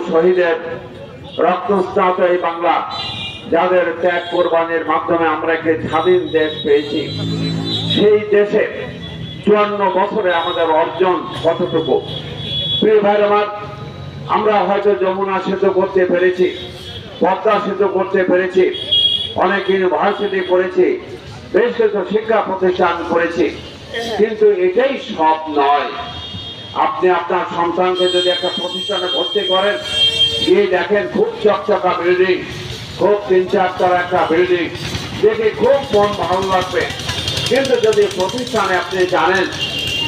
শহীদের রক্তস্নাত এই বাংলা, যাদের ত্যাগ কোরবানির মাধ্যমে আমরা একটি স্বাধীন দেশ পেয়েছি, সেই দেশে 54 বছরে আমাদের অর্জন কতটুকু? প্রিয় ভাইরা আমার, আমরা হয়তো যমুনা সেতু করতে পেরেছি, পদ্মা সেতু করতে পেরেছি, অনেক ইউনিভার্সিটি করেছি, বেশ কিছু শিক্ষা প্রতিষ্ঠান করেছি, কিন্তু এটাই সব নয়। আপনি আপনার সন্তানকে যদি একটা প্রতিষ্ঠানে ভর্তি করেন, গিয়ে দেখেন খুব চকচকা বিল্ডিং, খুব 3-4 তলা একটা বিল্ডিং, দেখে খুব মন ভালো লাগবে। কিন্তু যদি প্রতিষ্ঠানে আপনি জানেন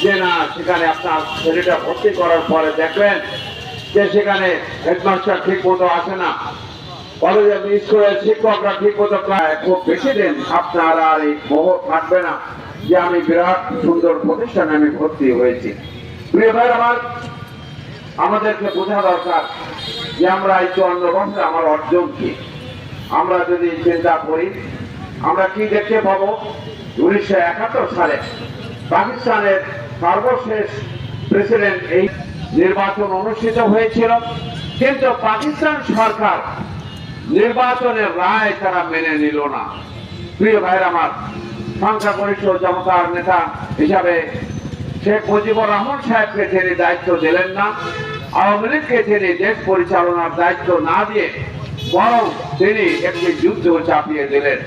যে না, সেখানে আপনার ছেলেটা ভর্তি করার পরে দেখবেন যে সেখানে হেডমাস্টার ঠিক মতো আসে না, কলেজে স্কুলের শিক্ষকরা ঠিক মতো খুব বেশি দিন আপনার আর এই মোহ থাকবে না যে আমি বিরাট সুন্দর প্রতিষ্ঠানে আমি ভর্তি হয়েছি। প্রিয় ভাই আমার, আমাদেরকে বোঝা দরকার যে আমরা এই 54 বছরে আমার অর্জন কি। আমরা যদি চিন্তা করি, আমরা কি দেখতে পাবো? 1971 সালে পাকিস্তানের সর্বশেষ প্রেসিডেন্ট এই নির্বাচন অনুষ্ঠিত হয়েছিল, কিন্তু পাকিস্তান সরকার নির্বাচনের রায় তারা মেনে নিল না। প্রিয় ভাইয়ের আমার, সংখ্যাগরিষ্ঠ জনতার নেতা হিসাবে শেখ মুজিবুর রহমান সাহেবকে তিনি দায়িত্ব দিলেন না, আওয়ামী লীগকে তিনি দেশ পরিচালনার দায়িত্ব না দিয়ে বরং তিনি একটি যুদ্ধ চাপিয়ে দিলেন।